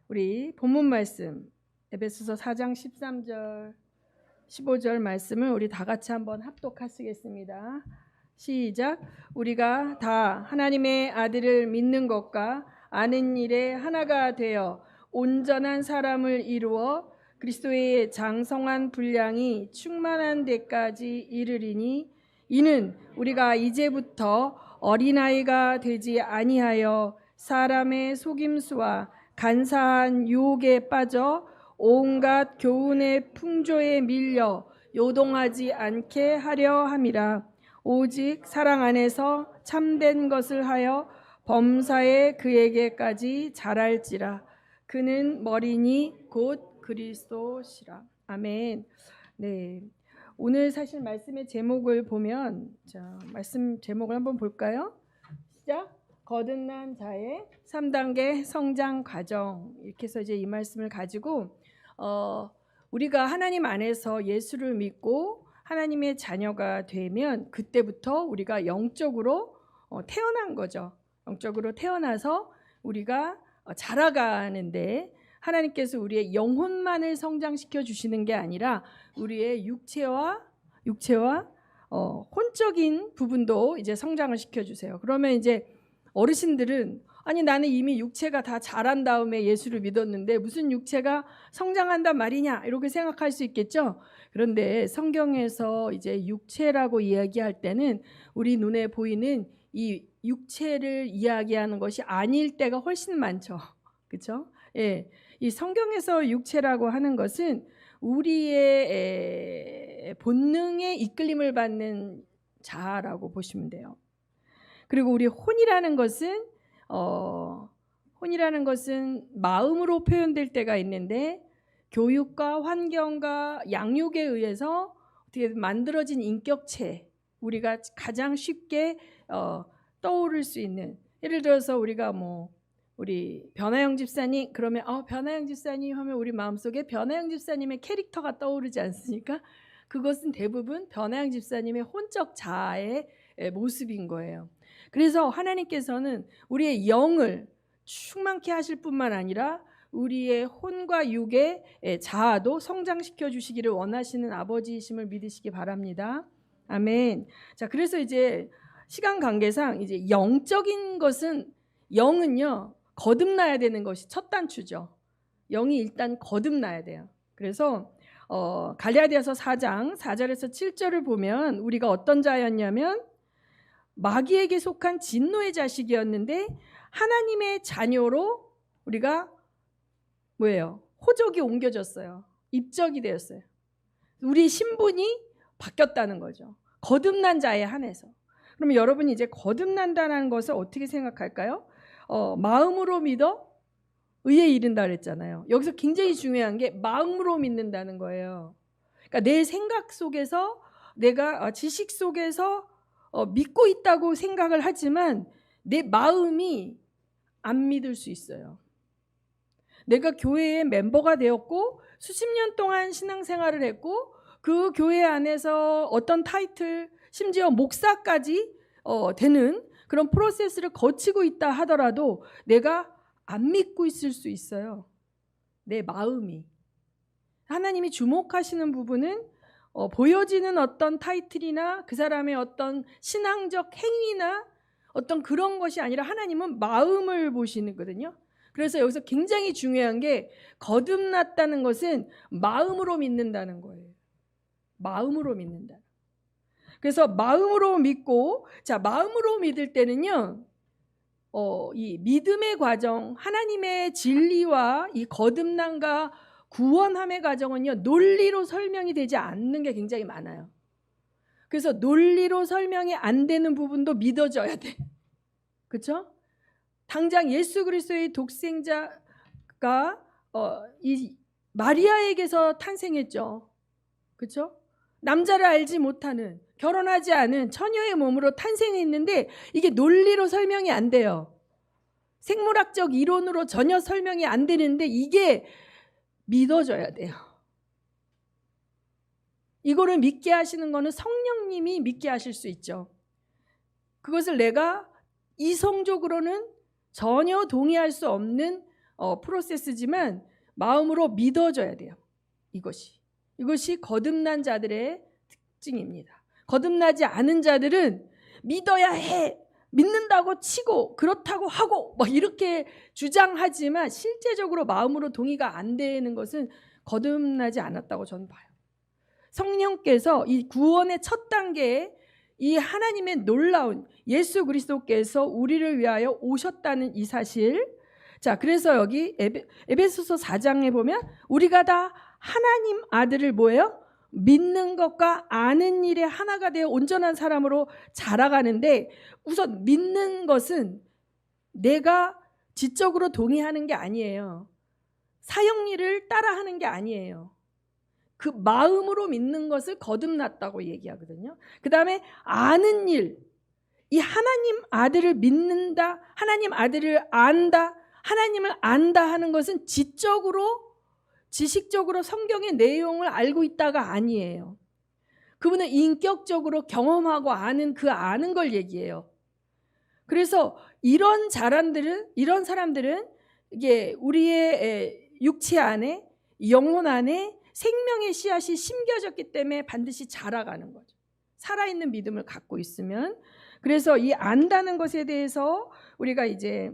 우리 본문 말씀 에베소서 4장 13절 15절 말씀을 우리 다 같이 한번 합독하시겠습니다. 시작. 우리가 다 하나님의 아들을 믿는 것과 아는 일에 하나가 되어 온전한 사람을 이루어 그리스도의 장성한 분량이 충만한 데까지 이르리니 이는 우리가 이제부터 어린아이가 되지 아니하여 사람의 속임수와 간사한 유혹에 빠져 온갖 교훈의 풍조에 밀려 요동하지 않게 하려 함이라. 오직 사랑 안에서 참된 것을 하여 범사에 그에게까지 자랄지라. 그는 머리니 곧 그리스도시라. 아멘. 네. 오늘 사실 말씀의 제목을 보면, 말씀 제목을 한번 볼까요? 시작. 거듭난 자의 3단계 성장 과정. 이렇게 해서 이제 이 말씀을 가지고 우리가 하나님 안에서 예수를 믿고 하나님의 자녀가 되면 그때부터 우리가 영적으로 태어난 거죠. 영적으로 태어나서 우리가 자라가는데 하나님께서 우리의 영혼만을 성장시켜 주시는 게 아니라 우리의 육체와 혼적인 부분도 이제 성장을 시켜 주세요. 그러면 이제 어르신들은 아니 나는 이미 육체가 다 자란 다음에 예수를 믿었는데 무슨 육체가 성장한단 말이냐 이렇게 생각할 수 있겠죠. 그런데 성경에서 이제 육체라고 이야기할 때는 우리 눈에 보이는 이 육체를 이야기하는 것이 아닐 때가 훨씬 많죠. 그렇죠? 예. 이 성경에서 육체라고 하는 것은 우리의 본능에 이끌림을 받는 자라고 보시면 돼요. 그리고 우리 혼이라는 것은 마음으로 표현될 때가 있는데 교육과 환경과 양육에 의해서 어떻게 만들어진 인격체, 우리가 가장 쉽게 떠오를 수 있는, 예를 들어서 우리가 우리 변화영 집사님 그러면 변화영 집사님 하면 우리 마음속에 변화영 집사님의 캐릭터가 떠오르지 않습니까? 그것은 대부분 변화영 집사님의 혼적 자아의 모습인 거예요. 그래서 하나님께서는 우리의 영을 충만케 하실 뿐만 아니라 우리의 혼과 육의 자아도 성장시켜 주시기를 원하시는 아버지이심을 믿으시기 바랍니다. 아멘. 자, 그래서 이제 시간 관계상 이제 영적인 것은, 영은요 거듭나야 되는 것이 첫 단추죠. 영이 일단 거듭나야 돼요. 그래서 갈라디아서 4장 4절에서 7절을 보면 우리가 어떤 자였냐면 마귀에게 속한 진노의 자식이었는데 하나님의 자녀로 우리가 호적이 옮겨졌어요. 입적이 되었어요. 우리 신분이 바뀌었다는 거죠. 거듭난 자에 한해서. 그러면 여러분이 이제 거듭난다는 것을 어떻게 생각할까요? 마음으로 믿어 의에 이른다 그랬잖아요. 여기서 굉장히 중요한 게 마음으로 믿는다는 거예요. 그러니까 내 생각 속에서, 내가 지식 속에서 믿고 있다고 생각을 하지만 내 마음이 안 믿을 수 있어요. 내가 교회의 멤버가 되었고 수십 년 동안 신앙생활을 했고 그 교회 안에서 어떤 타이틀, 심지어 목사까지 되는 그런 프로세스를 거치고 있다 하더라도 내가 안 믿고 있을 수 있어요. 내 마음이. 하나님이 주목하시는 부분은 보여지는 어떤 타이틀이나 그 사람의 어떤 신앙적 행위나 어떤 그런 것이 아니라 하나님은 마음을 보시거든요. 그래서 여기서 굉장히 중요한 게 거듭났다는 것은 마음으로 믿는다는 거예요. 마음으로 믿는다. 그래서 마음으로 믿고, 마음으로 믿을 때는요, 이 믿음의 과정, 하나님의 진리와 이 거듭남과 구원함의 과정은요, 논리로 설명이 되지 않는 게 굉장히 많아요. 그래서 논리로 설명이 안 되는 부분도 믿어져야 돼. 그렇죠? 당장 예수 그리스도의 독생자가 이 마리아에게서 탄생했죠. 그렇죠? 남자를 알지 못하는, 결혼하지 않은 처녀의 몸으로 탄생했는데 이게 논리로 설명이 안 돼요. 생물학적 이론으로 전혀 설명이 안 되는데 이게 믿어져야 돼요. 이거를 믿게 하시는 거는 성령님이 믿게 하실 수 있죠. 그것을 내가 이성적으로는 전혀 동의할 수 없는 프로세스지만 마음으로 믿어져야 돼요. 이것이 거듭난 자들의 특징입니다. 거듭나지 않은 자들은 믿어야 해, 믿는다고 치고 그렇다고 하고 막 이렇게 주장하지만 실제적으로 마음으로 동의가 안 되는 것은 거듭나지 않았다고 저는 봐요. 성령께서 이 구원의 첫 단계에 이 하나님의 놀라운 예수 그리스도께서 우리를 위하여 오셨다는 이 사실. 자, 그래서 여기 에베소서 4장에 보면 우리가 다 하나님 아들을 뭐예요? 믿는 것과 아는 일에 하나가 되어 온전한 사람으로 자라가는데, 우선 믿는 것은 내가 지적으로 동의하는 게 아니에요. 사형리를 따라하는 게 아니에요. 그 마음으로 믿는 것을 거듭났다고 얘기하거든요. 그 다음에 아는 일, 이 하나님 아들을 믿는다, 하나님 아들을 안다, 하나님을 안다 하는 것은 지식적으로 성경의 내용을 알고 있다가 아니에요. 그분은 인격적으로 경험하고 아는 그 아는 걸 얘기해요. 그래서 이런 사람들은 이게 우리의 육체 안에, 영혼 안에 생명의 씨앗이 심겨졌기 때문에 반드시 자라가는 거죠. 살아있는 믿음을 갖고 있으면. 그래서 이 안다는 것에 대해서 우리가 이제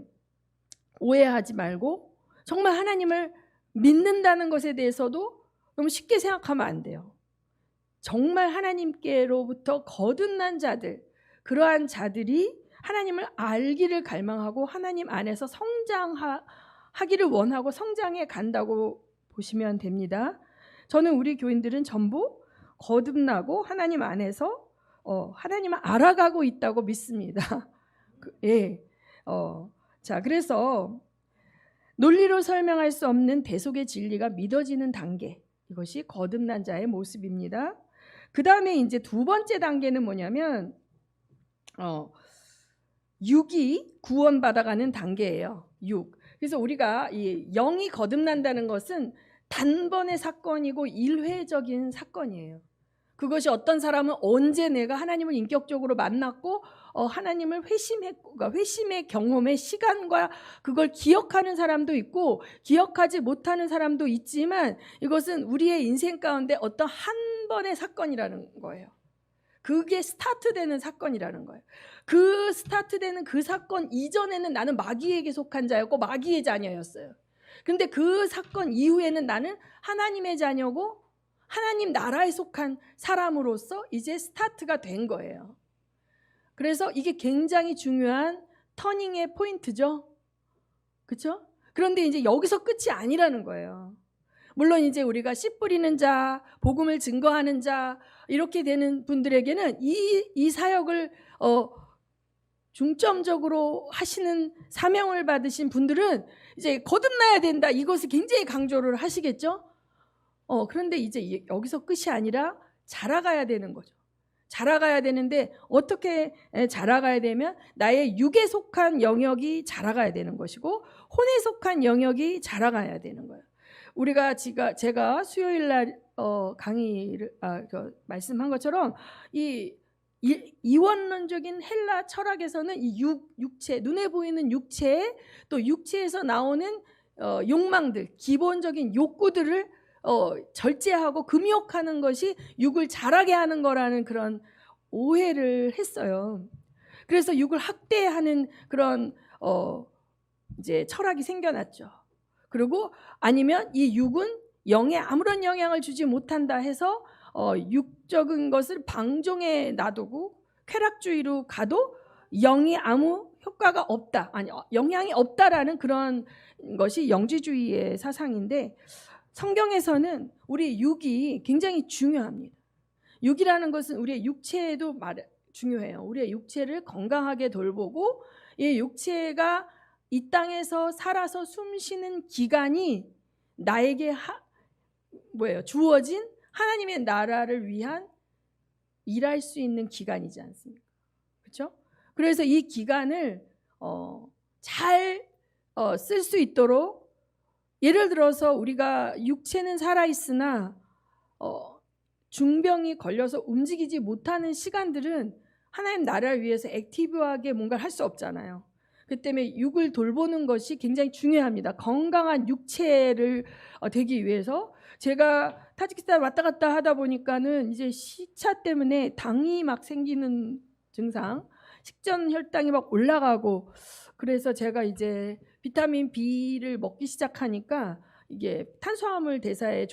오해하지 말고, 정말 하나님을 믿는다는 것에 대해서도 너무 쉽게 생각하면 안 돼요. 정말 하나님께로부터 거듭난 자들, 그러한 자들이 하나님을 알기를 갈망하고 하나님 안에서 성장하기를 원하고 성장해 간다고 보시면 됩니다. 저는 우리 교인들은 전부 거듭나고 하나님 안에서 하나님을 알아가고 있다고 믿습니다. 예. 자, 그래서 논리로 설명할 수 없는 대속의 진리가 믿어지는 단계, 이것이 거듭난 자의 모습입니다. 그 다음에 이제 두 번째 단계는 뭐냐면 육이 구원받아가는 단계예요. 육. 그래서 우리가 이 영이 거듭난다는 것은 단번의 사건이고 일회적인 사건이에요. 그것이 어떤 사람은 언제 내가 하나님을 인격적으로 만났고 하나님을 회심의 경험의 시간과 그걸 기억하는 사람도 있고 기억하지 못하는 사람도 있지만, 이것은 우리의 인생 가운데 어떤 한 번의 사건이라는 거예요. 그게 스타트되는 사건이라는 거예요. 그 스타트되는 그 사건 이전에는 나는 마귀에게 속한 자였고 마귀의 자녀였어요. 그런데 그 사건 이후에는 나는 하나님의 자녀고 하나님 나라에 속한 사람으로서 이제 스타트가 된 거예요. 그래서 이게 굉장히 중요한 터닝의 포인트죠. 그렇죠? 그런데 이제 여기서 끝이 아니라는 거예요. 물론 이제 우리가 씨 뿌리는 자, 복음을 증거하는 자, 이렇게 되는 분들에게는 이 사역을 중점적으로 하시는 사명을 받으신 분들은 이제 거듭나야 된다, 이것을 굉장히 강조를 하시겠죠. 그런데 이제 여기서 끝이 아니라 자라가야 되는 거죠. 자라가야 되는데 어떻게 자라가야 되면 나의 육에 속한 영역이 자라가야 되는 것이고 혼에 속한 영역이 자라가야 되는 거예요. 제가 수요일 날 강의를 말씀한 것처럼 이 이원론적인 헬라 철학에서는 이 육체, 눈에 보이는 육체, 또 육체에서 나오는 욕망들, 기본적인 욕구들을 절제하고 금욕하는 것이 육을 자라게 하는 거라는 그런 오해를 했어요. 그래서 육을 학대하는 그런 이제 철학이 생겨났죠. 그리고 아니면 이 육은 영에 아무런 영향을 주지 못한다 해서 육적인 것을 방종에 놔두고 쾌락주의로 가도 영이 아무 효과가 없다, 아니 영향이 없다라는 그런 것이 영지주의의 사상인데, 성경에서는 우리 육이 굉장히 중요합니다. 육이라는 것은 우리의 육체에도 중요해요. 우리의 육체를 건강하게 돌보고 이 육체가 이 땅에서 살아서 숨쉬는 기간이 나에게 주어진 하나님의 나라를 위한 일할 수 있는 기간이지 않습니까? 그렇죠? 그래서 이 기간을 잘 쓸 수 있도록, 예를 들어서 우리가 육체는 살아있으나 중병이 걸려서 움직이지 못하는 시간들은 하나님 나라를 위해서 액티브하게 뭔가를 할 수 없잖아요. 그 때문에 육을 돌보는 것이 굉장히 중요합니다. 건강한 육체를 되기 위해서. 제가 타지키스탄 왔다 갔다 하다 보니까는 이제 시차 때문에 당이 막 생기는 증상, 식전 혈당이 막 올라가고, 그래서 제가 이제 비타민 B를 먹기 시작하니까 이게 탄수화물 대사에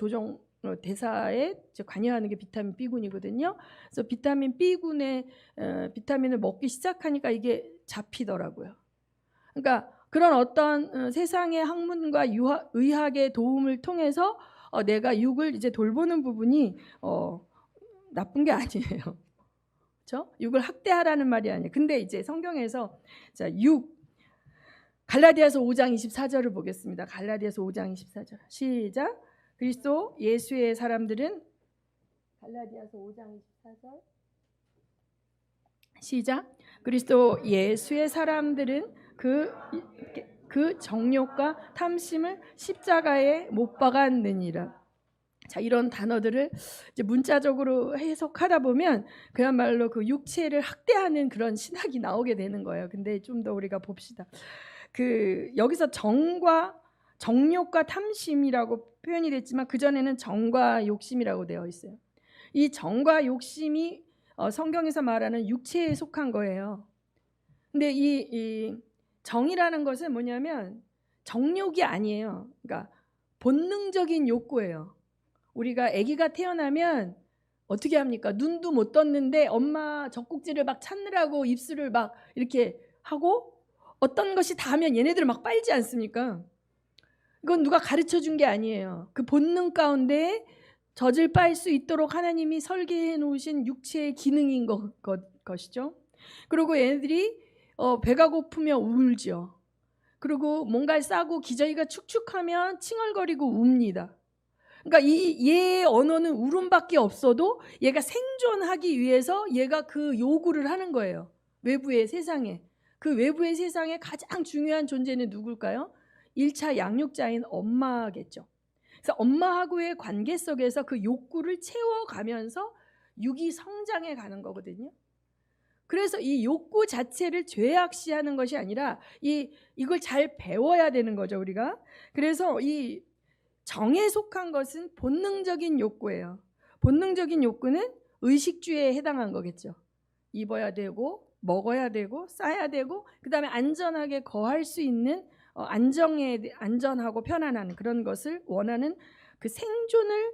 관여하는 게 비타민 B군이거든요. 그래서 비타민 B군의 비타민을 먹기 시작하니까 이게 잡히더라고요. 그러니까 그런 어떤 세상의 학문과 의학의 도움을 통해서 내가 육을 이제 돌보는 부분이 나쁜 게 아니에요. 그렇죠? 육을 학대하라는 말이 아니에요. 근데 이제 성경에서 자, 갈라디아서 5장 24절을 보겠습니다. 갈라디아서 5장 24절. 시작. 그리스도 예수의 사람들은 갈라디아서 5장 24절. 시작. 그리스도 예수의 사람들은 그 정욕과 탐심을 십자가에 못 박았느니라. 자, 이런 단어들을 이제 문자적으로 해석하다 보면 그야말로 그 육체를 학대하는 그런 신학이 나오게 되는 거예요. 근데 좀 더 우리가 봅시다. 여기서 정욕과 탐심이라고 표현이 됐지만 그 전에는 정과 욕심이라고 되어 있어요. 이 정과 욕심이 성경에서 말하는 육체에 속한 거예요. 근데 이 정이라는 것은 뭐냐면 정욕이 아니에요. 그러니까 본능적인 욕구예요. 우리가 아기가 태어나면 어떻게 합니까? 눈도 못 떴는데 엄마 젖꼭지를 막 찾느라고 입술을 막 이렇게 하고 어떤 것이 닿으면 얘네들 막 빨지 않습니까? 이건 누가 가르쳐 준 게 아니에요. 그 본능 가운데 젖을 빨 수 있도록 하나님이 설계해 놓으신 육체의 기능인 것이죠. 그리고 얘네들이 배가 고프면 울죠. 그리고 뭔가를 싸고 기저귀가 축축하면 칭얼거리고 웁니다. 그러니까 얘의 언어는 울음밖에 없어도 얘가 생존하기 위해서 얘가 그 요구를 하는 거예요. 외부의 세상에. 그 외부의 세상에 가장 중요한 존재는 누굴까요? 1차 양육자인 엄마겠죠. 그래서 엄마하고의 관계 속에서 그 욕구를 채워가면서 육이 성장해 가는 거거든요. 그래서 이 욕구 자체를 죄악시하는 것이 아니라 이걸 잘 배워야 되는 거죠, 우리가. 그래서 이 정에 속한 것은 본능적인 욕구예요. 본능적인 욕구는 의식주에 해당한 거겠죠. 입어야 되고 먹어야 되고 싸야 되고 그다음에 안전하게 거할 수 있는 안전하고 편안한 그런 것을 원하는 그 생존을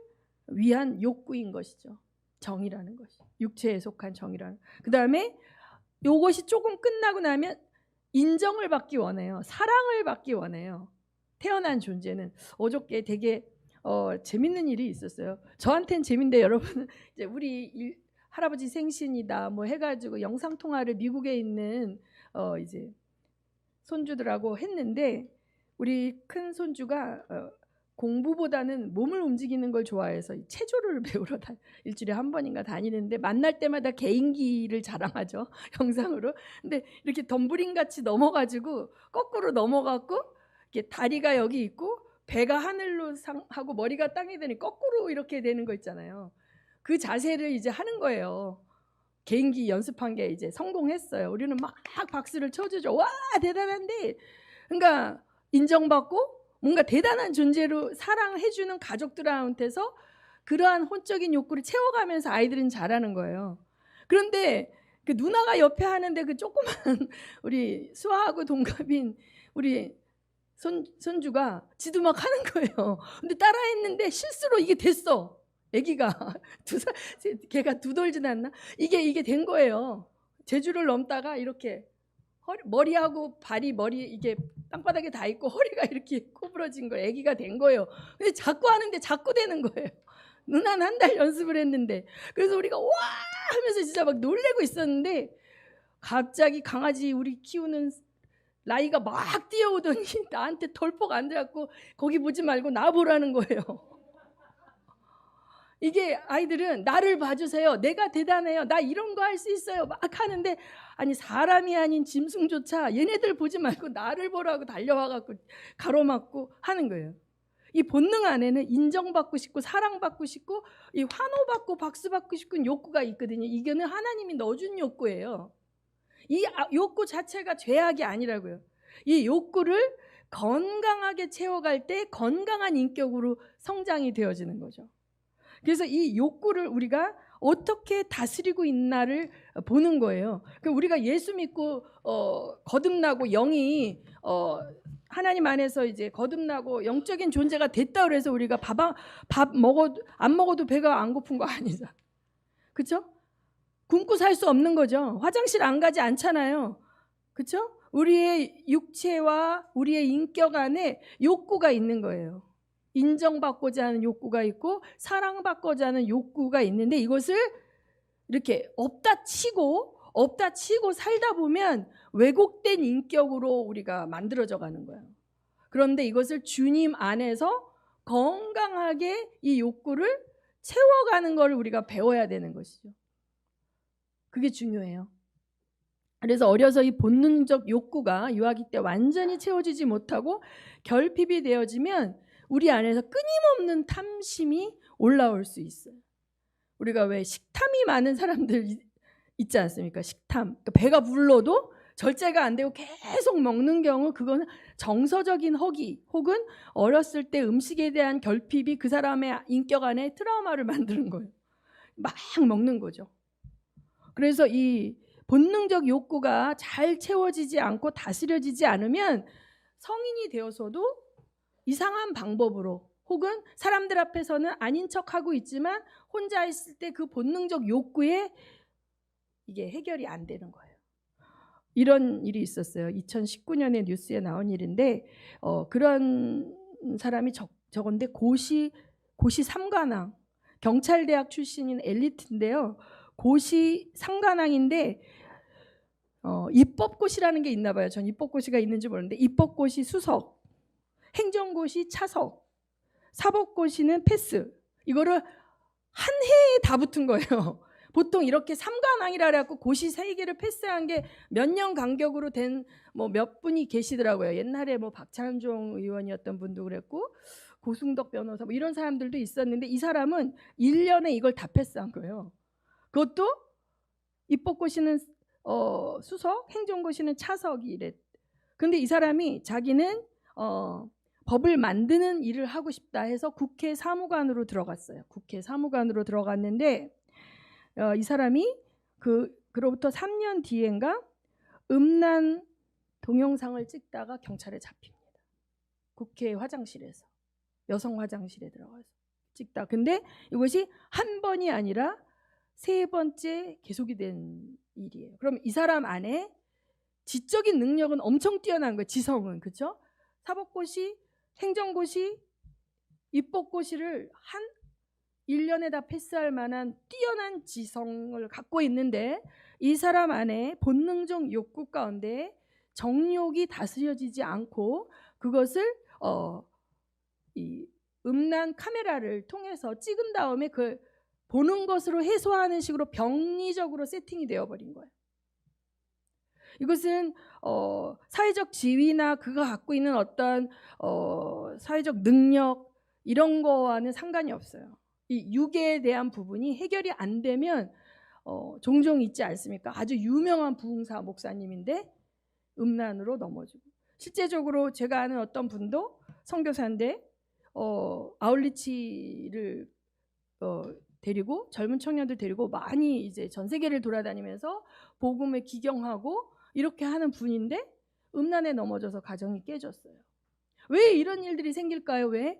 위한 욕구인 것이죠. 정이라는 것이. 육체에 속한 정이라는. 그다음에 요것이 조금 끝나고 나면 인정을 받기 원해요. 사랑을 받기 원해요. 태어난 존재는. 어저께 되게 재밌는 일이 있었어요. 저한테는 재밌는데 여러분 이제 우리 할아버지 생신이다 뭐 해가지고 영상 통화를 미국에 있는 이제 손주들하고 했는데 우리 큰 손주가 공부보다는 몸을 움직이는 걸 좋아해서 체조를 배우러 일주일에 한 번인가 다니는데 만날 때마다 개인기를 자랑하죠. 영상으로. 근데 이렇게 덤블링 같이 넘어가지고 거꾸로 넘어갔고 이렇게 다리가 여기 있고 배가 하늘로 하고 머리가 땅에 되니 거꾸로 이렇게 되는 거 있잖아요. 그 자세를 이제 하는 거예요. 개인기 연습한 게 이제 성공했어요. 우리는 막 박수를 쳐주죠. 와 대단한데, 그러니까 인정받고 뭔가 대단한 존재로 사랑해주는 가족들한테서 그러한 혼적인 욕구를 채워가면서 아이들은 자라는 거예요. 그런데 그 누나가 옆에 하는데 그 조그만 우리 수아하고 동갑인 우리 손주가 지도 막 하는 거예요. 근데 따라했는데 실수로 이게 됐어. 아기가 걔가 2돌 지났나? 이게 된 거예요. 제주를 넘다가 이렇게 머리하고 머리 이게 땅바닥에 다 있고 허리가 이렇게 구부러진 거예요. 아기가 된 거예요. 근데 자꾸 하는데 자꾸 되는 거예요. 누나는 1달 연습을 했는데. 그래서 우리가 와 하면서 진짜 막 놀래고 있었는데 갑자기 강아지 우리 키우는 라이가 막 뛰어오더니 나한테 덜컥 앉아갖고 거기 보지 말고 나 보라는 거예요. 이게 아이들은 나를 봐주세요. 내가 대단해요. 나 이런 거 할 수 있어요. 막 하는데 아니 사람이 아닌 짐승조차 얘네들 보지 말고 나를 보라고 달려와갖고 가로막고 하는 거예요. 이 본능 안에는 인정받고 싶고 사랑받고 싶고 이 환호받고 박수받고 싶은 욕구가 있거든요. 이거는 하나님이 넣어준 욕구예요. 이 욕구 자체가 죄악이 아니라고요. 이 욕구를 건강하게 채워갈 때 건강한 인격으로 성장이 되어지는 거죠. 그래서 이 욕구를 우리가 어떻게 다스리고 있나를 보는 거예요. 우리가 예수 믿고 거듭나고 영이 하나님 안에서 이제 거듭나고 영적인 존재가 됐다 그래서 우리가 밥 안 먹어도 배가 안 고픈 거 아니죠. 그렇죠? 굶고 살 수 없는 거죠. 화장실 안 가지 않잖아요. 그렇죠? 우리의 육체와 우리의 인격 안에 욕구가 있는 거예요. 인정받고자 하는 욕구가 있고 사랑받고자 하는 욕구가 있는데 이것을 이렇게 없다 치고 살다 보면 왜곡된 인격으로 우리가 만들어져 가는 거예요. 그런데 이것을 주님 안에서 건강하게 이 욕구를 채워가는 걸 우리가 배워야 되는 것이죠. 그게 중요해요. 그래서 어려서 이 본능적 욕구가 유아기 때 완전히 채워지지 못하고 결핍이 되어지면 우리 안에서 끊임없는 탐심이 올라올 수 있어요. 우리가 왜 식탐이 많은 사람들 있지 않습니까? 식탐. 그러니까 배가 불러도 절제가 안 되고 계속 먹는 경우 그거는 정서적인 허기 혹은 어렸을 때 음식에 대한 결핍이 그 사람의 인격 안에 트라우마를 만드는 거예요. 막 먹는 거죠. 그래서 이 본능적 욕구가 잘 채워지지 않고 다스려지지 않으면 성인이 되어서도 이상한 방법으로 혹은 사람들 앞에서는 아닌 척하고 있지만 혼자 있을 때 그 본능적 욕구에 이게 해결이 안 되는 거예요. 이런 일이 있었어요. 2019년에 뉴스에 나온 일인데 그런 사람이 적었는데 고시 3관왕 경찰대학 출신인 엘리트인데요. 고시 3관왕인데 입법고시라는 게 있나 봐요. 전 입법고시가 있는지 모르는데 입법고시 수석, 행정고시 차석, 사법고시는 패스. 이거를 한 해에 다 붙은 거예요. 보통 이렇게 3관왕이라 그래갖고 고시 3개를 패스한 게 몇 년 간격으로 된 몇 분이 계시더라고요. 옛날에 박찬종 의원이었던 분도 그랬고 고승덕 변호사 이런 사람들도 있었는데 이 사람은 1년에 이걸 다 패스한 거예요. 그것도 입법고시는 수석, 행정고시는 차석이래. 근데 이 사람이 자기는 법을 만드는 일을 하고 싶다 해서 국회 사무관으로 들어갔어요. 국회 사무관으로 들어갔는데 이 사람이 그로부터 3년 뒤엔가 음란 동영상을 찍다가 경찰에 잡힙니다. 국회 화장실에서 여성 화장실에 들어가서 찍다. 근데 이것이 한 번이 아니라 3번째 계속이 된 일이에요. 그럼 이 사람 안에 지적인 능력은 엄청 뛰어난 거예요. 지성은. 그렇죠? 사법고시, 행정고시, 입법고시를 한 1년에 다 패스할 만한 뛰어난 지성을 갖고 있는데 이 사람 안에 본능적 욕구 가운데 정욕이 다스려지지 않고 그것을 이 음란 카메라를 통해서 찍은 다음에 그 보는 것으로 해소하는 식으로 병리적으로 세팅이 되어버린 거예요. 이것은 사회적 지위나 그가 갖고 있는 어떤 사회적 능력 이런 거와는 상관이 없어요. 이 육에 대한 부분이 해결이 안 되면 종종 있지 않습니까? 아주 유명한 부흥사 목사님인데 음란으로 넘어지고 실제적으로 제가 아는 어떤 분도 선교사인데 아울리치를 데리고 젊은 청년들 데리고 많이 이제 전 세계를 돌아다니면서 복음을 기경하고 이렇게 하는 분인데 음란에 넘어져서 가정이 깨졌어요. 왜 이런 일들이 생길까요? 왜?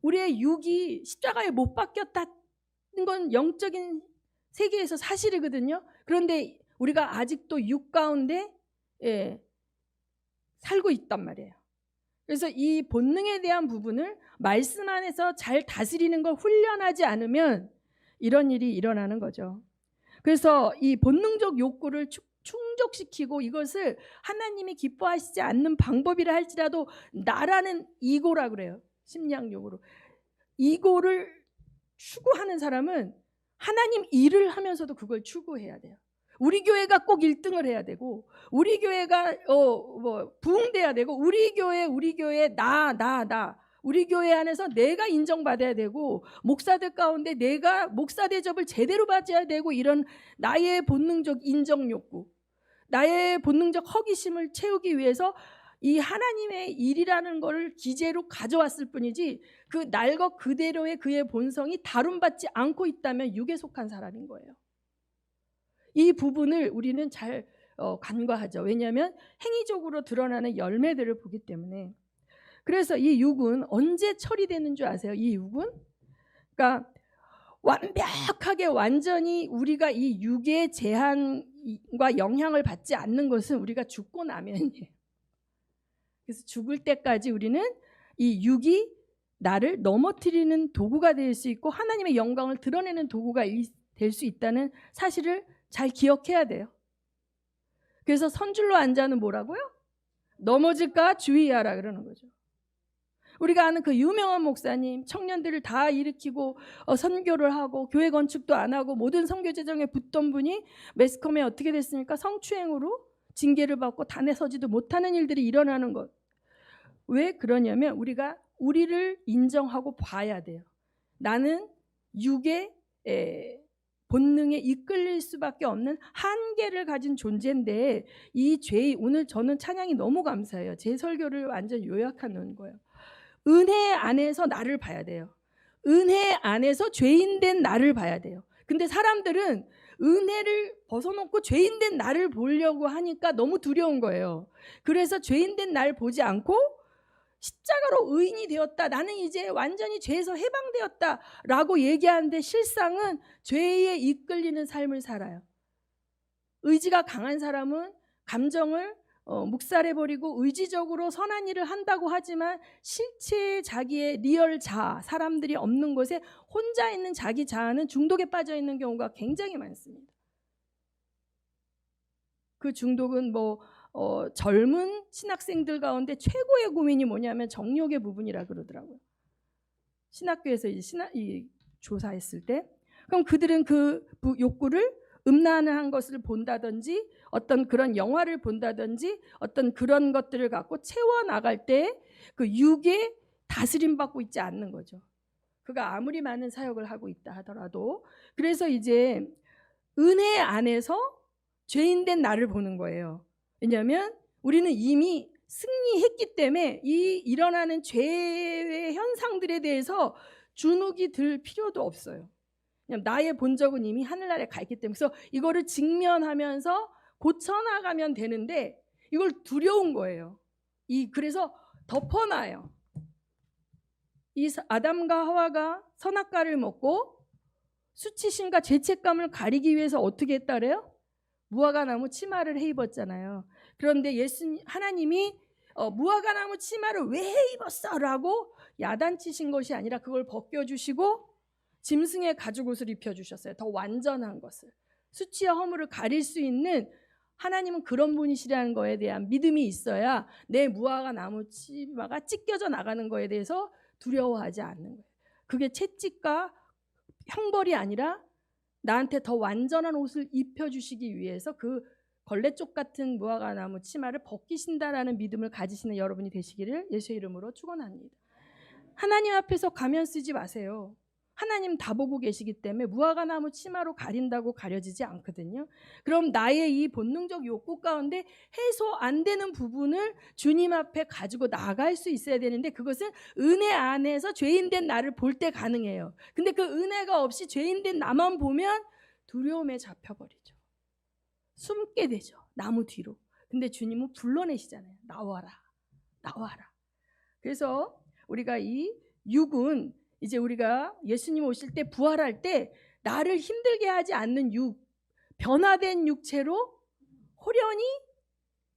우리의 육이 십자가에 못 박혔다는 건 영적인 세계에서 사실이거든요. 그런데 우리가 아직도 육 가운데 살고 있단 말이에요. 그래서 이 본능에 대한 부분을 말씀 안에서 잘 다스리는 걸 훈련하지 않으면 이런 일이 일어나는 거죠. 그래서 이 본능적 욕구를 충족시키고 이것을 하나님이 기뻐하시지 않는 방법이라 할지라도 나라는 이고라 그래요. 심량욕으로. 이고를 추구하는 사람은 하나님 일을 하면서도 그걸 추구해야 돼요. 우리 교회가 꼭 1등을 해야 되고 우리 교회가 부흥돼야 되고 우리 교회 나 우리 교회 안에서 내가 인정받아야 되고 목사들 가운데 내가 목사 대접을 제대로 받아야 되고 이런 나의 본능적 인정 욕구 나의 본능적 허기심을 채우기 위해서 이 하나님의 일이라는 것을 기재로 가져왔을 뿐이지 그 날 것 그대로의 그의 본성이 다룸받지 않고 있다면 육에 속한 사람인 거예요. 이 부분을 우리는 잘 간과하죠. 왜냐하면 행위적으로 드러나는 열매들을 보기 때문에. 그래서 이 육은 언제 처리되는 줄 아세요? 이 육은? 그러니까 완벽하게 완전히 우리가 이 육의 제한과 영향을 받지 않는 것은 우리가 죽고 나면이에요. 그래서 죽을 때까지 우리는 이 육이 나를 넘어뜨리는 도구가 될 수 있고 하나님의 영광을 드러내는 도구가 될 수 있다는 사실을 잘 기억해야 돼요. 그래서 선줄로 앉아는 뭐라고요? 넘어질까 주의하라 그러는 거죠. 우리가 아는 그 유명한 목사님, 청년들을 다 일으키고 선교를 하고 교회 건축도 안 하고 모든 선교 재정에 붙던 분이 매스컴에 어떻게 됐습니까? 성추행으로 징계를 받고 단에 서지도 못하는 일들이 일어나는 것. 왜 그러냐면 우리가 우리를 인정하고 봐야 돼요. 나는 육의 본능에 이끌릴 수밖에 없는 한계를 가진 존재인데 이 죄, 오늘 저는 찬양이 너무 감사해요. 제 설교를 완전 요약해 놓은 거예요. 은혜 안에서 나를 봐야 돼요. 은혜 안에서 죄인된 나를 봐야 돼요. 근데 사람들은 은혜를 벗어놓고 죄인된 나를 보려고 하니까 너무 두려운 거예요. 그래서 죄인된 나를 보지 않고 십자가로 의인이 되었다. 나는 이제 완전히 죄에서 해방되었다. 라고 얘기하는데 실상은 죄에 이끌리는 삶을 살아요. 의지가 강한 사람은 감정을 묵살해버리고 의지적으로 선한 일을 한다고 하지만 실제 자기의 리얼 자아, 사람들이 없는 곳에 혼자 있는 자기 자아는 중독에 빠져 있는 경우가 굉장히 많습니다. 그 중독은 젊은 신학생들 가운데 최고의 고민이 뭐냐면 정욕의 부분이라 그러더라고요. 신학교에서 조사했을 때. 그럼 그들은 그 욕구를 음란한 것을 본다든지 어떤 그런 영화를 본다든지 어떤 그런 것들을 갖고 채워나갈 때 그 육에 다스림 받고 있지 않는 거죠. 그가 아무리 많은 사역을 하고 있다 하더라도. 그래서 이제 은혜 안에서 죄인된 나를 보는 거예요. 왜냐하면 우리는 이미 승리했기 때문에 이 일어나는 죄의 현상들에 대해서 주눅이 들 필요도 없어요. 그냥 나의 본적은 이미 하늘나라에 가 있기 때문에. 그래서 이거를 직면하면서 고쳐나가면 되는데 이걸 두려운 거예요. 그래서 덮어놔요. 이 아담과 하와가 선악과를 먹고 수치심과 죄책감을 가리기 위해서 어떻게 했다래요? 무화과나무 치마를 해 입었잖아요. 그런데 하나님이 무화과나무 치마를 왜 해 입었어? 라고 야단치신 것이 아니라 그걸 벗겨주시고 짐승의 가죽옷을 입혀주셨어요. 더 완전한 것을. 수치와 허물을 가릴 수 있는 하나님은 그런 분이시라는 거에 대한 믿음이 있어야 내 무화과나무 치마가 찢겨져 나가는 거에 대해서 두려워하지 않는 거예요. 그게 채찍과 형벌이 아니라 나한테 더 완전한 옷을 입혀주시기 위해서 그 걸레쪽 같은 무화과나무 치마를 벗기신다라는 믿음을 가지시는 여러분이 되시기를 예수의 이름으로 축원합니다. 하나님 앞에서 가면 쓰지 마세요. 하나님 다 보고 계시기 때문에 무화과나무 치마로 가린다고 가려지지 않거든요. 그럼 나의 이 본능적 욕구 가운데 해소 안 되는 부분을 주님 앞에 가지고 나갈 수 있어야 되는데 그것은 은혜 안에서 죄인된 나를 볼 때 가능해요. 근데 그 은혜가 없이 죄인된 나만 보면 두려움에 잡혀버리죠. 숨게 되죠. 나무 뒤로. 근데 주님은 불러내시잖아요. 나와라. 나와라. 그래서 우리가 이 육은 이제 우리가 예수님 오실 때 부활할 때 나를 힘들게 하지 않는 변화된 육체로 호련히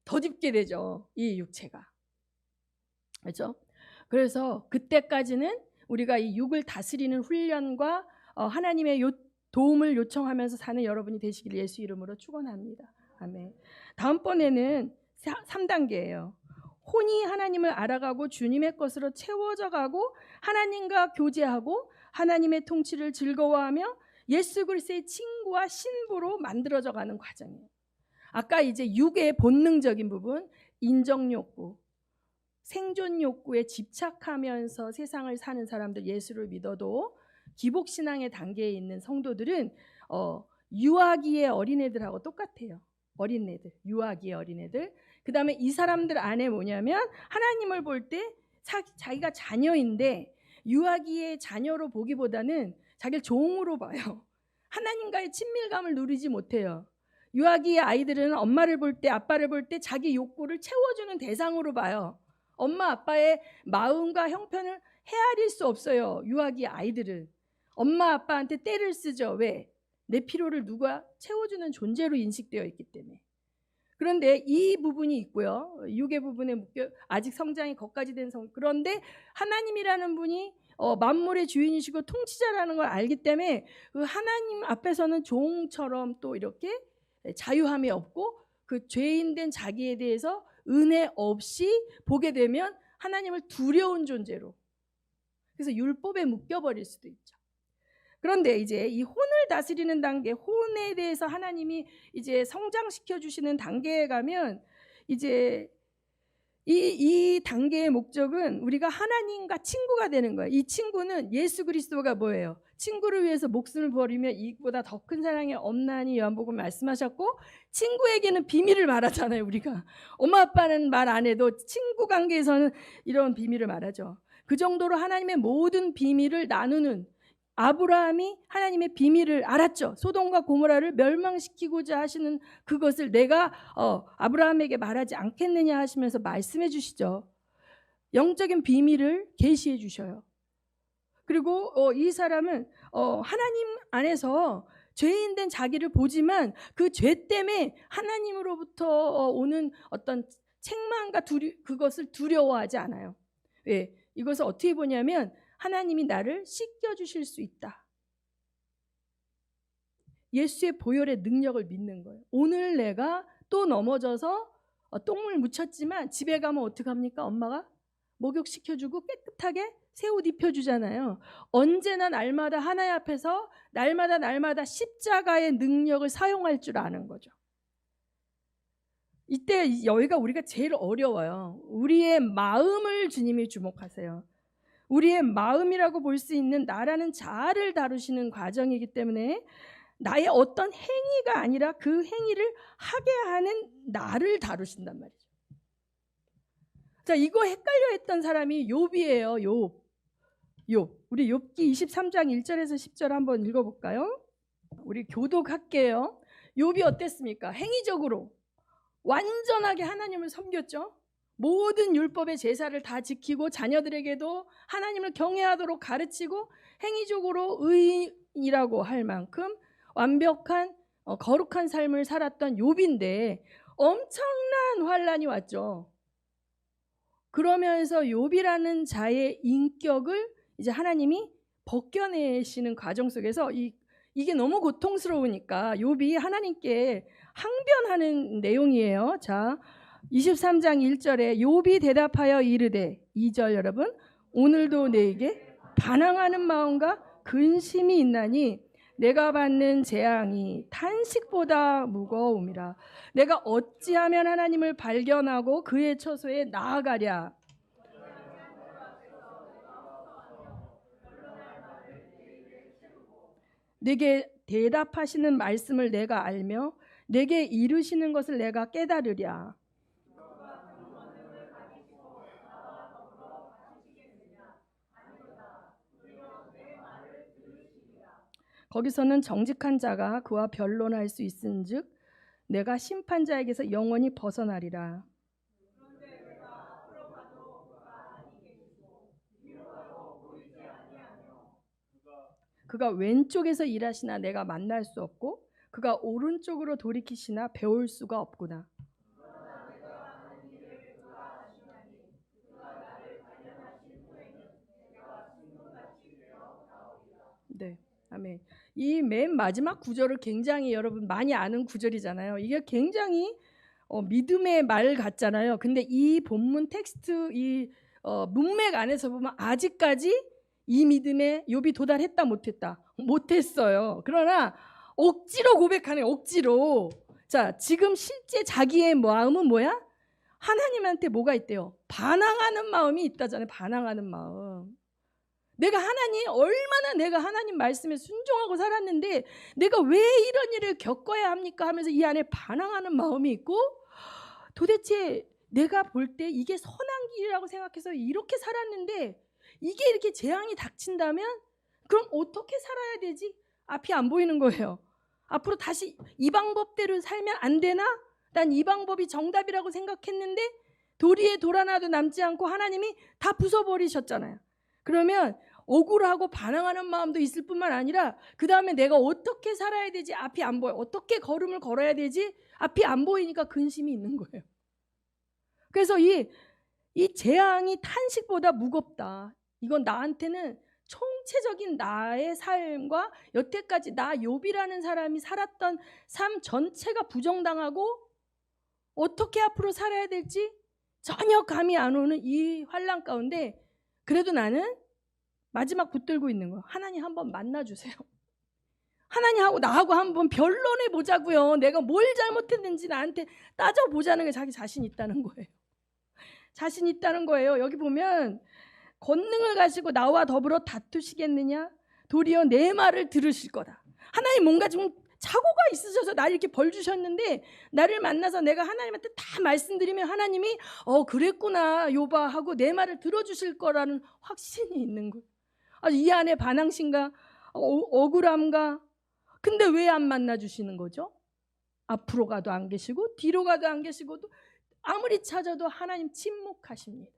덧입게 되죠. 이 육체가. 그렇죠? 그래서 그때까지는 우리가 이 육을 다스리는 훈련과 하나님의 도움을 요청하면서 사는 여러분이 되시길 예수 이름으로 축원합니다. 아멘. 다음번에는 3단계예요. 혼이 하나님을 알아가고 주님의 것으로 채워져 가고 하나님과 교제하고 하나님의 통치를 즐거워하며 예수 그리스도의 친구와 신부로 만들어져 가는 과정이에요. 아까 이제 육의 본능적인 부분, 인정 욕구, 생존 욕구에 집착하면서 세상을 사는 사람들, 예수를 믿어도 기복신앙의 단계에 있는 성도들은 유아기의 어린애들하고 똑같아요. 어린애들, 유아기의 어린애들. 그 다음에 이 사람들 안에 뭐냐면 하나님을 볼 때 자기가 자녀인데 유아기의 자녀로 보기보다는 자기를 종으로 봐요. 하나님과의 친밀감을 누리지 못해요. 유아기의 아이들은 엄마를 볼 때, 아빠를 볼 때 자기 욕구를 채워주는 대상으로 봐요. 엄마 아빠의 마음과 형편을 헤아릴 수 없어요. 유아기 아이들은 엄마 아빠한테 떼를 쓰죠. 왜? 내 필요를 누가 채워주는 존재로 인식되어 있기 때문에. 그런데 이 부분이 있고요. 육의 부분에 묶여 아직 성장이 거기까지 된 그런데 하나님이라는 분이 만물의 주인이시고 통치자라는 걸 알기 때문에 그 하나님 앞에서는 종처럼 또 이렇게 자유함이 없고 그 죄인된 자기에 대해서 은혜 없이 보게 되면 하나님을 두려운 존재로, 그래서 율법에 묶여버릴 수도 있죠. 그런데 이제 이 혼을 다스리는 단계, 혼에 대해서 하나님이 이제 성장시켜 주시는 단계에 가면 이제 이 단계의 목적은 우리가 하나님과 친구가 되는 거예요. 이 친구는 예수 그리스도가 뭐예요? 친구를 위해서 목숨을 버리며 이보다 더 큰 사랑이 없나니 요한복음 말씀하셨고, 친구에게는 비밀을 말하잖아요. 우리가 엄마 아빠는 말 안 해도 친구 관계에서는 이런 비밀을 말하죠. 그 정도로 하나님의 모든 비밀을 나누는, 아브라함이 하나님의 비밀을 알았죠. 소돔과 고모라를 멸망시키고자 하시는 그것을 내가 아브라함에게 말하지 않겠느냐 하시면서 말씀해 주시죠. 영적인 비밀을 계시해 주셔요. 그리고 이 사람은 하나님 안에서 죄인된 자기를 보지만 그 죄 때문에 하나님으로부터 오는 어떤 책망과 그것을 두려워하지 않아요. 왜? 이것을 어떻게 보냐면 하나님이 나를 씻겨주실 수 있다. 예수의 보혈의 능력을 믿는 거예요. 오늘 내가 또 넘어져서 똥을 묻혔지만 집에 가면 어떡합니까? 엄마가 목욕시켜주고 깨끗하게 새 옷 입혀주잖아요. 언제나 날마다 하나님 앞에서 날마다 십자가의 능력을 사용할 줄 아는 거죠. 이때 여기가 우리가 제일 어려워요. 우리의 마음을 주님이 주목하세요. 우리의 마음이라고 볼 수 있는 나라는 자아를 다루시는 과정이기 때문에 나의 어떤 행위가 아니라 그 행위를 하게 하는 나를 다루신단 말이죠. 자, 이거 헷갈려 했던 사람이 욥이에요. 욥. 우리 욥기 23장 1절에서 10절 한번 읽어볼까요? 우리 교독할게요. 욥이 어땠습니까? 행위적으로 완전하게 하나님을 섬겼죠. 모든 율법의 제사를 다 지키고 자녀들에게도 하나님을 경외하도록 가르치고 행위적으로 의인이라고 할 만큼 완벽한 거룩한 삶을 살았던 욥인데 엄청난 환란이 왔죠. 그러면서 욥이라는 자의 인격을 이제 하나님이 벗겨내시는 과정 속에서 이게 너무 고통스러우니까 욥이 하나님께 항변하는 내용이에요. 자, 23장 1절에 욥이 대답하여 이르되, 2절 여러분, 오늘도 내게 반항하는 마음과 근심이 있나니 내가 받는 재앙이 탄식보다 무거움이라. 내가 어찌하면 하나님을 발견하고 그의 처소에 나아가랴. 내게 대답하시는 말씀을 내가 알며 내게 이르시는 것을 내가 깨달으랴. 거기서는 정직한 자가 그와 변론할 수 있은즉 내가 심판자에게서 영원히 벗어나리라. 그가 왼쪽에서 일하시나 내가 만날 수 없고 그가 오른쪽으로 돌이키시나 배울 수가 없구나. 네, 아멘. 이 맨 마지막 구절을 굉장히 여러분 많이 아는 구절이잖아요. 이게 굉장히 믿음의 말 같잖아요. 근데 이 본문 텍스트 이 문맥 안에서 보면 아직까지 이 믿음에 욥이 도달했다 못했다? 못했어요. 그러나 억지로 고백하네. 억지로. 자, 지금 실제 자기의 마음은 뭐야? 하나님한테 뭐가 있대요? 반항하는 마음이 있다잖아요. 반항하는 마음. 얼마나 내가 하나님 말씀에 순종하고 살았는데 내가 왜 이런 일을 겪어야 합니까 하면서 이 안에 반항하는 마음이 있고, 도대체 내가 볼 때 이게 선한 길이라고 생각해서 이렇게 살았는데 이게 이렇게 재앙이 닥친다면 그럼 어떻게 살아야 되지? 앞이 안 보이는 거예요. 앞으로 다시 이 방법대로 살면 안 되나? 난 이 방법이 정답이라고 생각했는데 도리에 돌아나도 남지 않고 하나님이 다 부숴버리셨잖아요. 그러면 억울하고 반항하는 마음도 있을 뿐만 아니라 그 다음에 내가 어떻게 살아야 되지? 앞이 안 보여. 어떻게 걸음을 걸어야 되지? 앞이 안 보이니까 근심이 있는 거예요. 그래서 이 재앙이 탄식보다 무겁다. 이건 나한테는 총체적인 나의 삶과 여태까지 나 욥이라는 사람이 살았던 삶 전체가 부정당하고 어떻게 앞으로 살아야 될지 전혀 감이 안 오는 이 환난 가운데 그래도 나는 마지막 붙들고 있는 거예요. 하나님 한번 만나주세요. 하나님하고 나하고 한번 변론해 보자고요. 내가 뭘 잘못했는지 나한테 따져보자는 게 자기 자신 있다는 거예요. 자신 있다는 거예요. 여기 보면 권능을 가지고 나와 더불어 다투시겠느냐? 도리어 내 말을 들으실 거다. 하나님 뭔가 좀 착오가 있으셔서 나를 이렇게 벌 주셨는데 나를 만나서 내가 하나님한테 다 말씀드리면 하나님이 그랬구나 욥아 하고 내 말을 들어주실 거라는 확신이 있는 거예요. 이 안에 반항심과 억울함과 근데 왜 안 만나주시는 거죠? 앞으로 가도 안 계시고 뒤로 가도 안 계시고도 아무리 찾아도 하나님 침묵하십니다.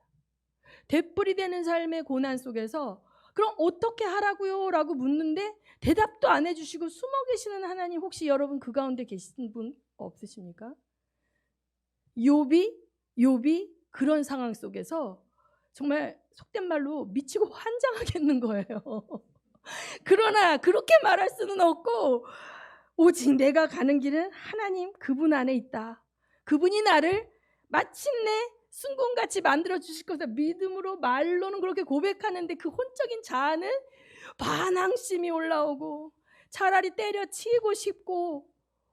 되풀이 되는 삶의 고난 속에서 그럼 어떻게 하라고요? 라고 묻는데 대답도 안 해주시고 숨어 계시는 하나님, 혹시 여러분 그 가운데 계신 분 없으십니까? 욥이 그런 상황 속에서 정말 속된 말로 미치고 환장하겠는 거예요. 그러나 그렇게 말할 수는 없고 오직 내가 가는 길은 하나님 그분 안에 있다. 그분이 나를 마침내 순금같이 만들어 주실 것을 믿음으로 말로는 그렇게 고백하는데 그 혼적인 자아는 반항심이 올라오고 차라리 때려치고 싶고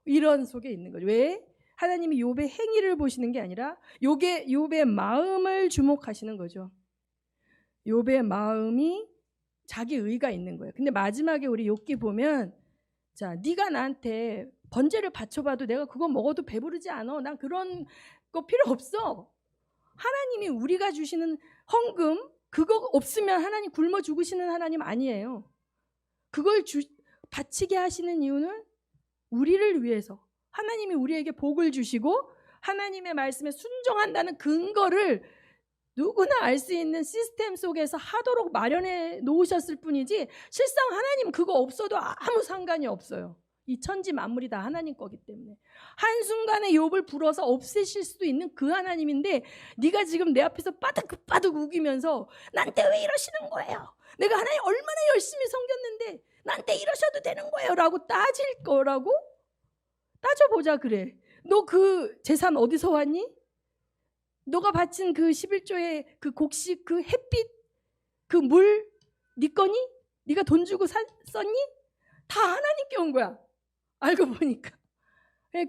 이런 속에 있는 거죠. 왜? 하나님이 욥의 행위를 보시는 게 아니라 욥의 마음을 주목하시는 거죠. 욥의 마음이 자기 의가 있는 거예요. 근데 마지막에 우리 욥기 보면 자, 네가 나한테 번제를 바쳐봐도 내가 그거 먹어도 배부르지 않아. 난 그런 거 필요 없어. 하나님이 우리가 주시는 헌금 그거 없으면 하나님 굶어 죽으시는 하나님 아니에요. 그걸 바치게 하시는 이유는 우리를 위해서 하나님이 우리에게 복을 주시고 하나님의 말씀에 순종한다는 근거를 누구나 알 수 있는 시스템 속에서 하도록 마련해 놓으셨을 뿐이지 실상 하나님 그거 없어도 아무 상관이 없어요. 이 천지 만물이 다 하나님 거기 때문에 한순간에 욥을 불어서 없애실 수도 있는 그 하나님인데 네가 지금 내 앞에서 빠득빠득 우기면서 나한테 왜 이러시는 거예요? 내가 하나님 얼마나 열심히 섬겼는데 나한테 이러셔도 되는 거예요? 라고 따질 거라고? 따져보자 그래. 너 그 재산 어디서 왔니? 너가 바친 그 11조의 그 곡식, 그 햇빛, 그 물, 네 거니? 네가 돈 주고 썼니? 다 하나님께 온 거야. 알고 보니까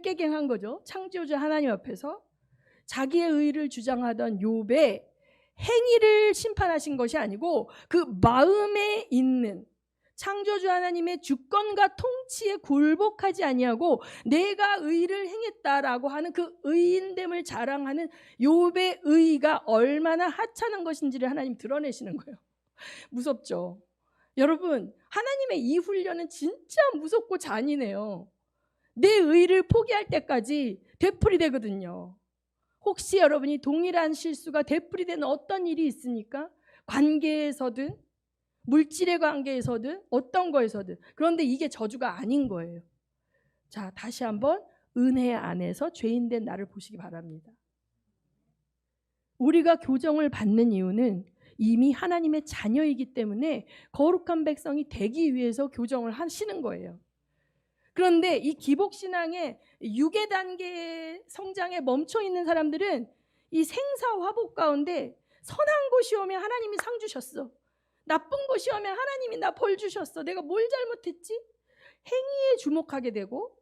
깨갱한 거죠. 창조주 하나님 앞에서 자기의 의를 주장하던 욥의 행위를 심판하신 것이 아니고 그 마음에 있는 창조주 하나님의 주권과 통치에 굴복하지 아니하고 내가 의를 행했다라고 하는 그 의인됨을 자랑하는 욥의 의가 얼마나 하찮은 것인지를 하나님 드러내시는 거예요. 무섭죠? 여러분, 하나님의 이 훈련은 진짜 무섭고 잔인해요. 내 의를 포기할 때까지 되풀이 되거든요. 혹시 여러분이 동일한 실수가 되풀이 되는 어떤 일이 있습니까? 관계에서든 물질의 관계에서든 어떤 거에서든. 그런데 이게 저주가 아닌 거예요. 자, 다시 한번 은혜 안에서 죄인된 나를 보시기 바랍니다. 우리가 교정을 받는 이유는 이미 하나님의 자녀이기 때문에 거룩한 백성이 되기 위해서 교정을 하시는 거예요. 그런데 이 기복신앙의 6의 단계의 성장에 멈춰 있는 사람들은 이 생사화복 가운데 선한 것이 오면 하나님이 상 주셨어. 나쁜 것이 오면 하나님이 나 벌 주셨어. 내가 뭘 잘못했지? 행위에 주목하게 되고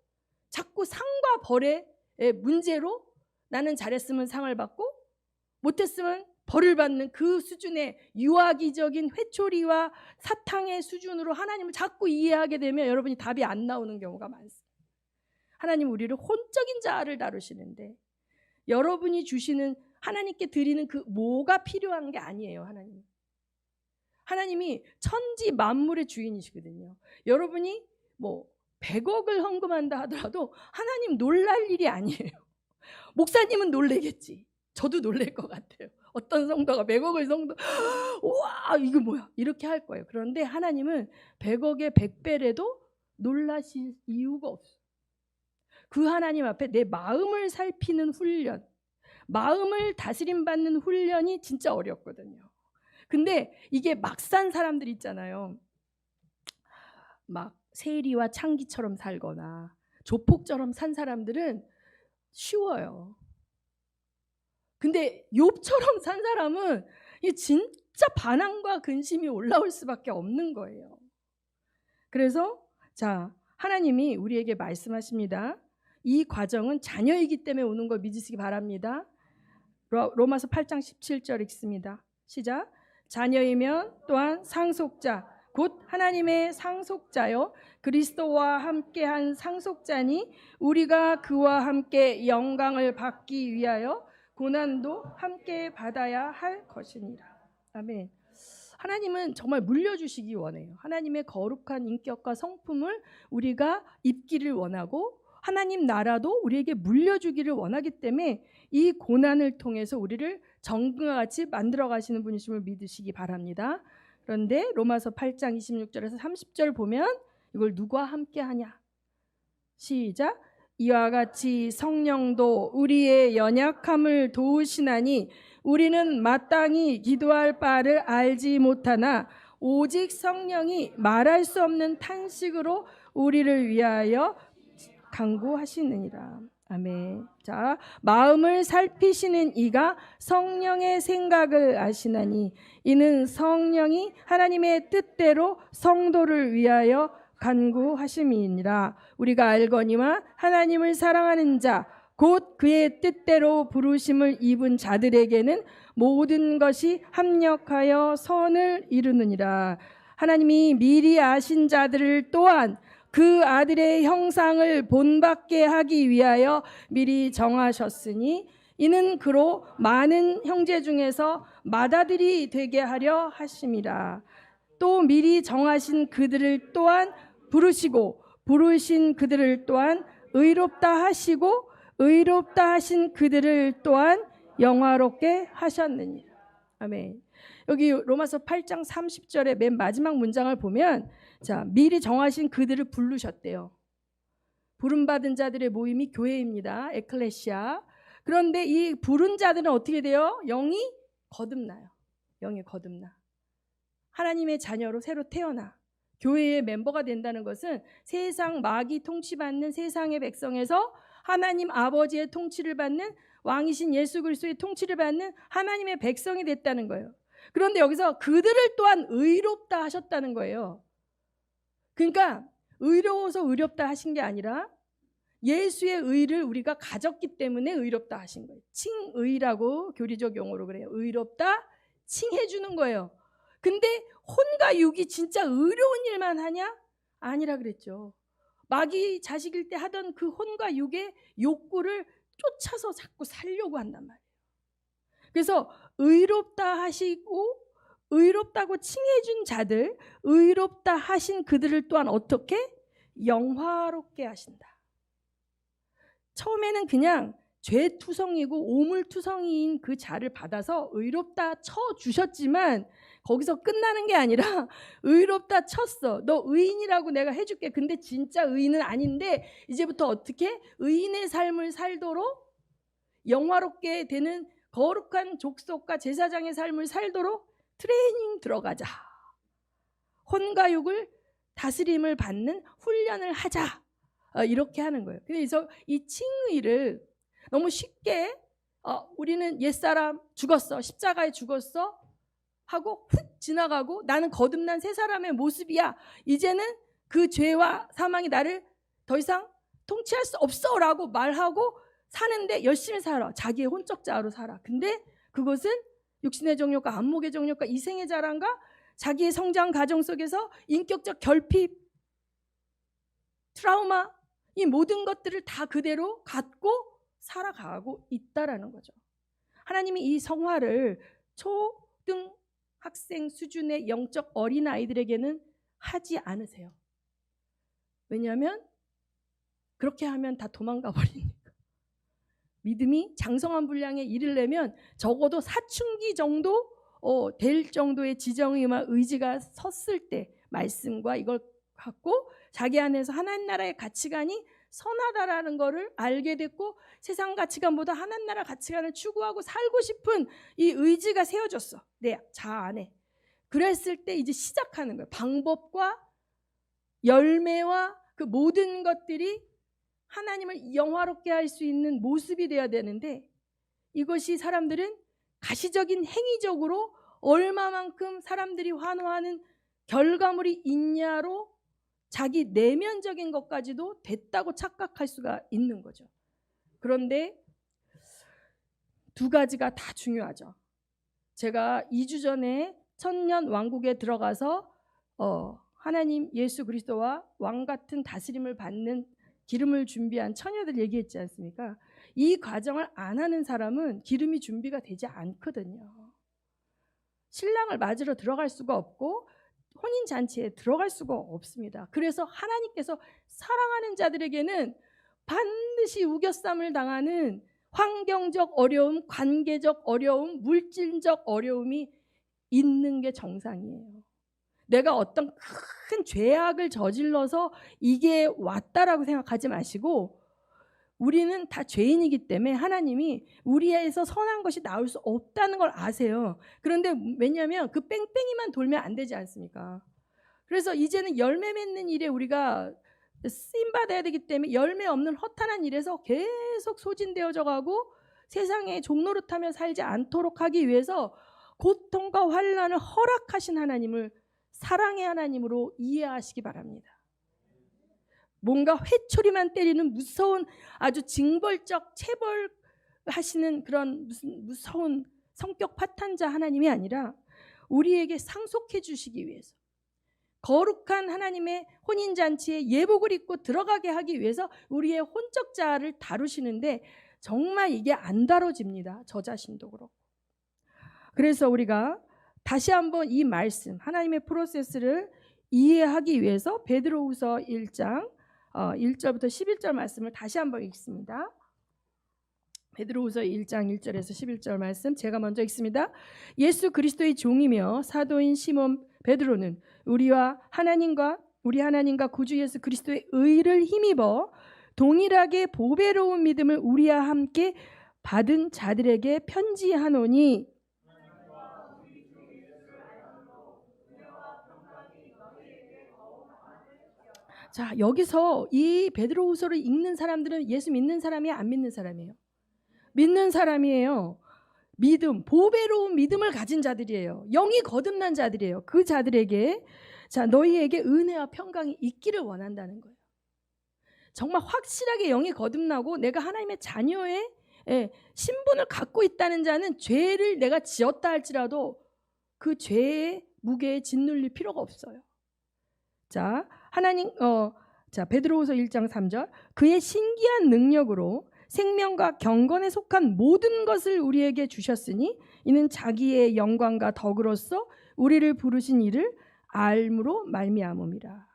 자꾸 상과 벌의 문제로 나는 잘했으면 상을 받고 못했으면 벌을 받는 그 수준의 유아기적인 회초리와 사탕의 수준으로 하나님을 자꾸 이해하게 되면 여러분이 답이 안 나오는 경우가 많습니다. 하나님 우리를 혼적인 자아를 다루시는데 여러분이 주시는 하나님께 드리는 그 뭐가 필요한 게 아니에요. 하나님이 천지 만물의 주인이시거든요. 여러분이 뭐 100억을 헌금한다 하더라도 하나님 놀랄 일이 아니에요. 목사님은 놀래겠지. 저도 놀랄 것 같아요. 어떤 성도가 100억을 우와 이거 뭐야 이렇게 할 거예요. 그런데 하나님은 100억의 100배라도 놀라실 이유가 없어요. 그 하나님 앞에 내 마음을 살피는 훈련, 마음을 다스림받는 훈련이 진짜 어렵거든요. 근데 이게 막 산 사람들 있잖아요. 막 세리와 창기처럼 살거나 조폭처럼 산 사람들은 쉬워요. 근데 욥처럼 산 사람은 이게 진짜 반항과 근심이 올라올 수밖에 없는 거예요. 그래서 자, 하나님이 우리에게 말씀하십니다. 이 과정은 자녀이기 때문에 오는 걸 믿으시기 바랍니다. 로마서 8장 17절 읽습니다. 시작. 자녀이면 또한 상속자 곧 하나님의 상속자요 그리스도와 함께한 상속자니 우리가 그와 함께 영광을 받기 위하여 고난도 함께 받아야 할 것이니라. 아멘. 하나님은 정말 물려주시기 원해요. 하나님의 거룩한 인격과 성품을 우리가 입기를 원하고 하나님 나라도 우리에게 물려주기를 원하기 때문에 이 고난을 통해서 우리를 정금과 같이 만들어 가시는 분이심을 믿으시기 바랍니다. 그런데 로마서 8장 26절에서 30절 보면 이걸 누구와 함께 하냐? 시작. 이와 같이 성령도 우리의 연약함을 도우시나니 우리는 마땅히 기도할 바를 알지 못하나 오직 성령이 말할 수 없는 탄식으로 우리를 위하여 간구하시느니라. 아멘. 자, 마음을 살피시는 이가 성령의 생각을 아시나니 이는 성령이 하나님의 뜻대로 성도를 위하여 간구하심이니라. 우리가 알거니와 하나님을 사랑하는 자 곧 그의 뜻대로 부르심을 입은 자들에게는 모든 것이 합력하여 선을 이루느니라. 하나님이 미리 아신 자들을 또한 그 아들의 형상을 본받게 하기 위하여 미리 정하셨으니 이는 그로 많은 형제 중에서 맏아들이 되게 하려 하심이라. 또 미리 정하신 그들을 또한 부르시고 부르신 그들을 또한 의롭다 하시고 의롭다 하신 그들을 또한 영화롭게 하셨느니라. 아멘. 여기 로마서 8장 30절의 맨 마지막 문장을 보면 자, 미리 정하신 그들을 부르셨대요. 부름받은 자들의 모임이 교회입니다. 에클레시아. 그런데 이 부른 자들은 어떻게 돼요? 영이 거듭나요. 영이 거듭나. 하나님의 자녀로 새로 태어나. 교회의 멤버가 된다는 것은 세상 마귀 통치받는 세상의 백성에서 하나님 아버지의 통치를 받는 왕이신 예수 그리스도의 통치를 받는 하나님의 백성이 됐다는 거예요. 그런데 여기서 그들을 또한 의롭다 하셨다는 거예요. 그러니까 의로워서 의롭다 하신 게 아니라 예수의 의를 우리가 가졌기 때문에 의롭다 하신 거예요. 칭의라고 교리적 용어로 그래요. 의롭다 칭해 주는 거예요. 근데 혼과 육이 진짜 의로운 일만 하냐? 아니라 그랬죠. 마귀 자식일 때 하던 그 혼과 육의 욕구를 쫓아서 자꾸 살려고 한단 말이에요. 그래서 의롭다 하시고 의롭다고 칭해준 자들, 의롭다 하신 그들을 또한 어떻게? 영화롭게 하신다. 처음에는 그냥 죄투성이고 오물투성이인 그 자를 받아서 의롭다 쳐주셨지만 거기서 끝나는 게 아니라 의롭다 쳤어. 너 의인이라고 내가 해줄게. 근데 진짜 의인은 아닌데 이제부터 어떻게? 의인의 삶을 살도록 영화롭게 되는 거룩한 족속과 제사장의 삶을 살도록 트레이닝 들어가자. 혼과 육을 다스림을 받는 훈련을 하자. 이렇게 하는 거예요. 그래서 이 칭의를 너무 쉽게 우리는 옛사람 죽었어. 십자가에 죽었어. 하고 훅 지나가고 나는 거듭난 새 사람의 모습이야. 이제는 그 죄와 사망이 나를 더 이상 통치할 수 없어 라고 말하고 사는데 열심히 살아. 자기의 혼적 자아로 살아. 근데 그것은 육신의 정욕과 안목의 정욕과 이생의 자랑과 자기의 성장 과정 속에서 인격적 결핍, 트라우마, 이 모든 것들을 다 그대로 갖고 살아가고 있다라는 거죠. 하나님이 이 성화를 초등학생 수준의 영적 어린아이들에게는 하지 않으세요. 왜냐하면 그렇게 하면 다 도망가 버리니까. 믿음이 장성한 분량에 이르려면 적어도 사춘기 정도 될 정도의 지정의와 의지가 섰을 때 말씀과 이걸 갖고 자기 안에서 하나님 나라의 가치관이 선하다라는 것을 알게 됐고 세상 가치관보다 하나님 나라 가치관을 추구하고 살고 싶은 이 의지가 세워졌어. 내 자아 안에. 그랬을 때 이제 시작하는 거예요. 방법과 열매와 그 모든 것들이 하나님을 영화롭게 할 수 있는 모습이 되어야 되는데 이것이 사람들은 가시적인 행위적으로 얼마만큼 사람들이 환호하는 결과물이 있냐로 자기 내면적인 것까지도 됐다고 착각할 수가 있는 거죠. 그런데 두 가지가 다 중요하죠. 제가 2주 전에 천년 왕국에 들어가서 하나님 예수 그리스도와 왕 같은 다스림을 받는 기름을 준비한 처녀들 얘기했지 않습니까? 이 과정을 안 하는 사람은 기름이 준비가 되지 않거든요. 신랑을 맞으러 들어갈 수가 없고 혼인잔치에 들어갈 수가 없습니다. 그래서 하나님께서 사랑하는 자들에게는 반드시 우겨쌈을 당하는 환경적 어려움, 관계적 어려움, 물질적 어려움이 있는 게 정상이에요. 내가 어떤 큰 죄악을 저질러서 이게 왔다라고 생각하지 마시고 우리는 다 죄인이기 때문에 하나님이 우리에서 선한 것이 나올 수 없다는 걸 아세요. 그런데 왜냐하면 그 뺑뺑이만 돌면 안 되지 않습니까? 그래서 이제는 열매 맺는 일에 우리가 쓰임받아야 되기 때문에 열매 없는 허탄한 일에서 계속 소진되어져 가고 세상에 종노릇하며 살지 않도록 하기 위해서 고통과 환난을 허락하신 하나님을 사랑의 하나님으로 이해하시기 바랍니다. 뭔가 회초리만 때리는 무서운 아주 징벌적 체벌하시는 그런 무서운 성격 파탄자 하나님이 아니라 우리에게 상속해 주시기 위해서 거룩한 하나님의 혼인잔치에 예복을 입고 들어가게 하기 위해서 우리의 혼적 자아를 다루시는데 정말 이게 안 다뤄집니다. 저 자신도 그렇고. 그래서 우리가 다시 한번 이 말씀 하나님의 프로세스를 이해하기 위해서 베드로후서 1장 1절부터 11절 말씀을 다시 한번 읽습니다. 베드로후서 1장 1절에서 11절 말씀 제가 먼저 읽습니다. 예수 그리스도의 종이며 사도인 시몬 베드로는 우리 하나님과 구주 예수 그리스도의 의를 힘입어 동일하게 보배로운 믿음을 우리와 함께 받은 자들에게 편지하노니 자, 여기서 이 베드로후서를 읽는 사람들은 예수 믿는 사람이야, 안 믿는 사람이에요? 믿는 사람이에요. 믿음, 보배로운 믿음을 가진 자들이에요. 영이 거듭난 자들이에요. 그 자들에게 자, 너희에게 은혜와 평강이 있기를 원한다는 거예요. 정말 확실하게 영이 거듭나고 내가 하나님의 자녀의 신분을 갖고 있다는 자는 죄를 내가 지었다 할지라도 그 죄의 무게에 짓눌릴 필요가 없어요. 자, 베드로후서 1장 3절 그의 신기한 능력으로 생명과 경건에 속한 모든 것을 우리에게 주셨으니 이는 자기의 영광과 덕으로서 우리를 부르신 이를 알므로 말미암음이라.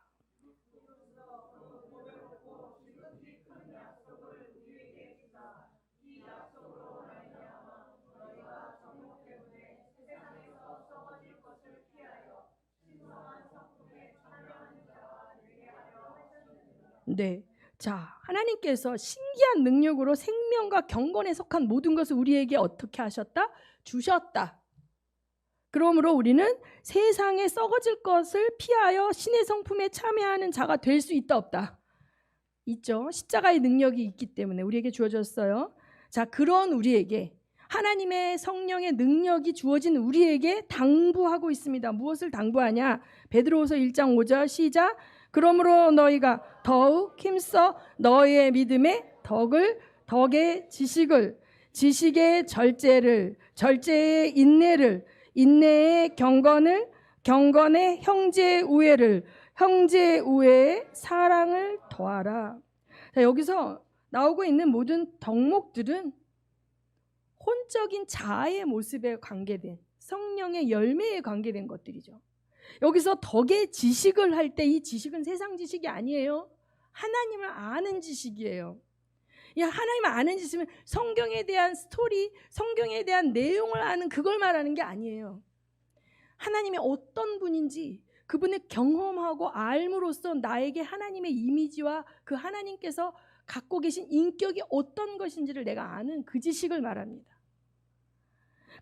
네. 자, 하나님께서 신기한 능력으로 생명과 경건에 속한 모든 것을 우리에게 어떻게 하셨다? 주셨다. 그러므로 우리는 세상에 썩어질 것을 피하여 신의 성품에 참여하는 자가 될 수 있다 없다? 있죠. 십자가의 능력이 있기 때문에 우리에게 주어졌어요. 자, 그런 우리에게 하나님의 성령의 능력이 주어진 우리에게 당부하고 있습니다. 무엇을 당부하냐? 베드로후서 1장 5절 시작. 그러므로 너희가 더욱 힘써 너희의 믿음의 덕의 지식을 지식의 절제를, 절제의 인내를, 인내의 경건을, 경건의 형제의 우애를, 형제의 우애에 사랑을 더하라. 자, 여기서 나오고 있는 모든 덕목들은 혼적인 자아의 모습에 관계된, 성령의 열매에 관계된 것들이죠. 여기서 덕의 지식을 할 때 이 지식은 세상 지식이 아니에요. 하나님을 아는 지식이에요. 이 하나님을 아는 지식은 성경에 대한 스토리, 성경에 대한 내용을 아는 그걸 말하는 게 아니에요. 하나님이 어떤 분인지 그분을 경험하고 알므로써 나에게 하나님의 이미지와 그 하나님께서 갖고 계신 인격이 어떤 것인지를 내가 아는 그 지식을 말합니다.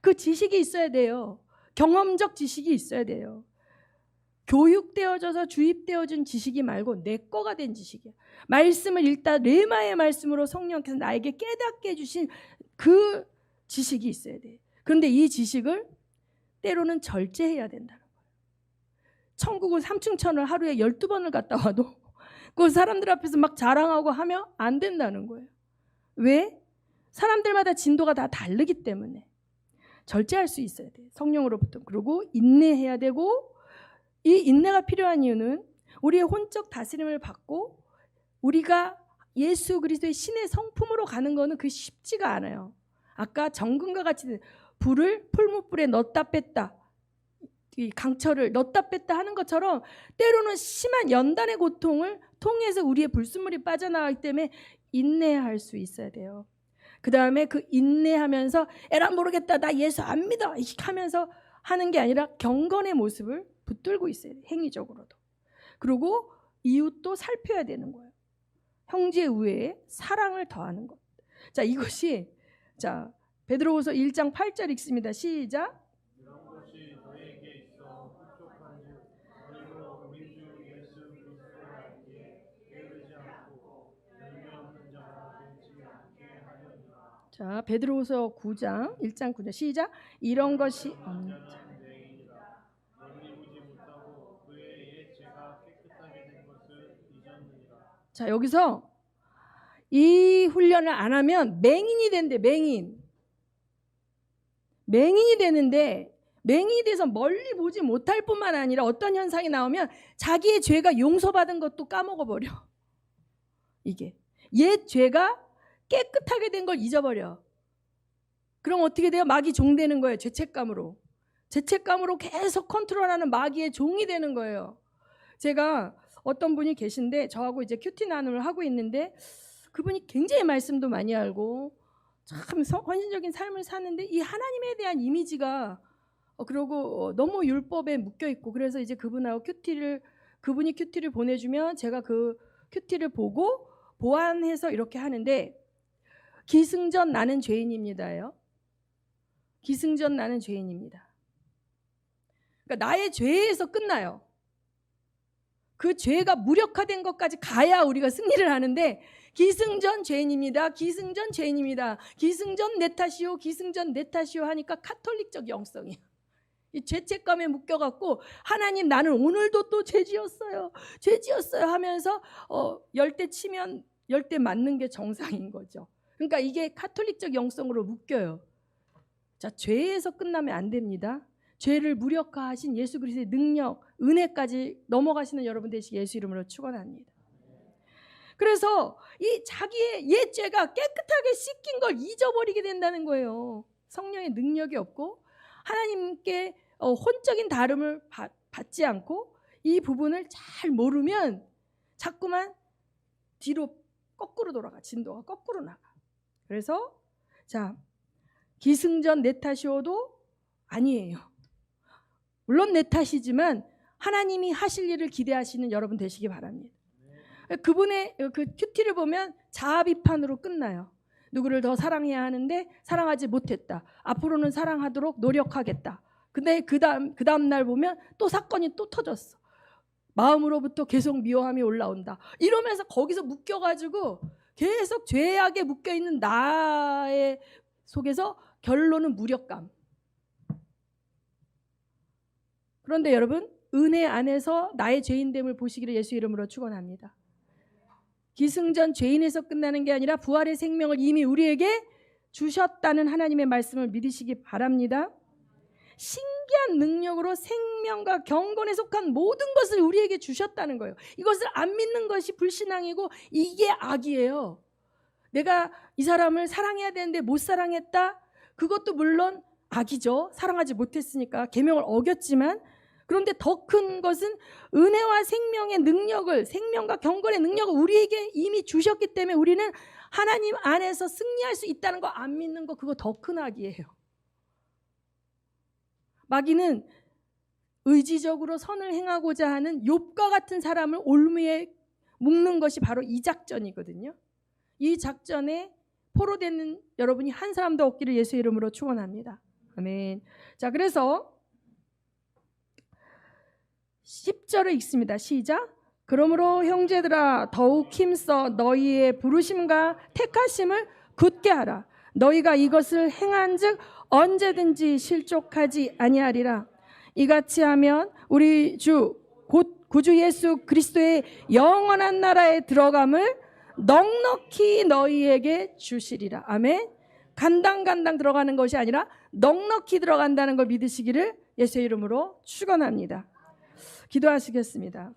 그 지식이 있어야 돼요. 경험적 지식이 있어야 돼요. 교육되어져서 주입되어진 지식이 말고 내 거가 된 지식이야. 말씀을 읽다 레마의 말씀으로 성령께서 나에게 깨닫게 해주신 그 지식이 있어야 돼. 그런데 이 지식을 때로는 절제해야 된다는 거예요. 천국을 3층천을 하루에 12번을 갔다 와도 그 사람들 앞에서 막 자랑하고 하면 안 된다는 거예요. 왜? 사람들마다 진도가 다 다르기 때문에 절제할 수 있어야 돼요. 성령으로부터. 그리고 인내해야 되고, 이 인내가 필요한 이유는 우리의 혼적 다스림을 받고 우리가 예수 그리스도의 신의 성품으로 가는 거는 그 쉽지가 않아요. 아까 정금과 같이 불을 풀무불에 넣었다 뺐다, 이 강철을 넣었다 뺐다 하는 것처럼 때로는 심한 연단의 고통을 통해서 우리의 불순물이 빠져나가기 때문에 인내할 수 있어야 돼요. 그 다음에 그 인내하면서 에라 모르겠다, 나 예수 안 믿어 이렇게 하면서 하는 게 아니라 경건의 모습을 붙들고 있어야 돼요. 행위적으로도. 그리고 이웃도 살펴야 되는 거예요. 형제 우애에 사랑을 더하는 것. 자, 이것이 자 베드로후서 1장 8절 읽습니다. 시작. 이런 것이 너에게 있어 흡족한즉 너희로 우리 주 예수 그리스도의 알기에 게으르지 않고 열매 없는 자가 되지 않게 하려니와. 자, 베드로후서 9장 1장 9절 시작. 이런 것이 너는 맹인이라 너를 이루지 못하고 그의 옛 죄가 깨끗하게 된 것을 잊었느니라. 자, 여기서 이 훈련을 안 하면 맹인이 된대. 맹인이 되는데, 맹인이 돼서 멀리 보지 못할 뿐만 아니라 어떤 현상이 나오면 자기의 죄가 용서받은 것도 까먹어버려. 이게 옛 죄가 깨끗하게 된 걸 잊어버려. 그럼 어떻게 돼요? 마귀 종 되는 거예요. 죄책감으로 계속 컨트롤하는 마귀의 종이 되는 거예요. 제가 어떤 분이 계신데 저하고 이제 큐티 나눔을 하고 있는데, 그분이 굉장히 말씀도 많이 알고 참 헌신적인 삶을 사는데 이 하나님에 대한 이미지가 그리고 너무 율법에 묶여 있고, 그래서 이제 그분하고 그분이 큐티를 보내주면 제가 그 큐티를 보고 보완해서 이렇게 하는데, 기승전 나는 죄인입니다요. 기승전 나는 죄인입니다. 그러니까 나의 죄에서 끝나요. 그 죄가 무력화된 것까지 가야 우리가 승리를 하는데, 기승전 죄인입니다. 기승전 죄인입니다. 기승전 내 탓이요. 기승전 내 탓이요 하니까 카톨릭적 영성이야. 이 죄책감에 묶여갖고 하나님 나는 오늘도 또 죄지었어요 하면서 10대 치면 10대 맞는 게 정상인 거죠. 그러니까 이게 카톨릭적 영성으로 묶여요. 자, 죄에서 끝나면 안 됩니다. 죄를 무력화하신 예수 그리스도의 능력, 은혜까지 넘어가시는 여러분 되시기 예수 이름으로 축원합니다. 그래서 이 자기의 옛 죄가 깨끗하게 씻긴 걸 잊어버리게 된다는 거예요. 성령의 능력이 없고 하나님께 혼적인 다름을 받지 않고 이 부분을 잘 모르면 자꾸만 뒤로 거꾸로 돌아가. 진도가 거꾸로 나가. 그래서 자, 기승전 내 탓이어도 아니에요. 물론 내 탓이지만 하나님이 하실 일을 기대하시는 여러분 되시기 바랍니다. 그분의 그 큐티를 보면 자아 비판으로 끝나요. 누구를 더 사랑해야 하는데 사랑하지 못했다. 앞으로는 사랑하도록 노력하겠다. 근데 그 다음 날 보면 또 사건이 또 터졌어. 마음으로부터 계속 미워함이 올라온다. 이러면서 거기서 묶여가지고 계속 죄악에 묶여있는 나의 속에서 결론은 무력감. 그런데 여러분, 은혜 안에서 나의 죄인됨을 보시기를 예수 이름으로 축원합니다. 기승전 죄인에서 끝나는 게 아니라 부활의 생명을 이미 우리에게 주셨다는 하나님의 말씀을 믿으시기 바랍니다. 신기한 능력으로 생명과 경건에 속한 모든 것을 우리에게 주셨다는 거예요. 이것을 안 믿는 것이 불신앙이고 이게 악이에요. 내가 이 사람을 사랑해야 되는데 못 사랑했다? 그것도 물론 악이죠. 사랑하지 못했으니까 계명을 어겼지만, 그런데 더 큰 것은 은혜와 생명의 능력을, 생명과 경건의 능력을 우리에게 이미 주셨기 때문에 우리는 하나님 안에서 승리할 수 있다는 거 안 믿는 거, 그거 더 큰 악이에요. 마귀는 의지적으로 선을 행하고자 하는 욥과 같은 사람을 올무에 묶는 것이 바로 이 작전이거든요. 이 작전에 포로되는 여러분이 한 사람도 없기를 예수 이름으로 축원합니다. 아멘. 자, 그래서 10절을 읽습니다. 시작. 그러므로 형제들아 더욱 힘써 너희의 부르심과 택하심을 굳게 하라. 너희가 이것을 행한즉 언제든지 실족하지 아니하리라. 이같이 하면 우리 주 곧 구주 예수 그리스도의 영원한 나라에 들어감을 넉넉히 너희에게 주시리라. 아멘. 간당간당 들어가는 것이 아니라 넉넉히 들어간다는 걸 믿으시기를 예수의 이름으로 축원합니다. 기도하시겠습니다.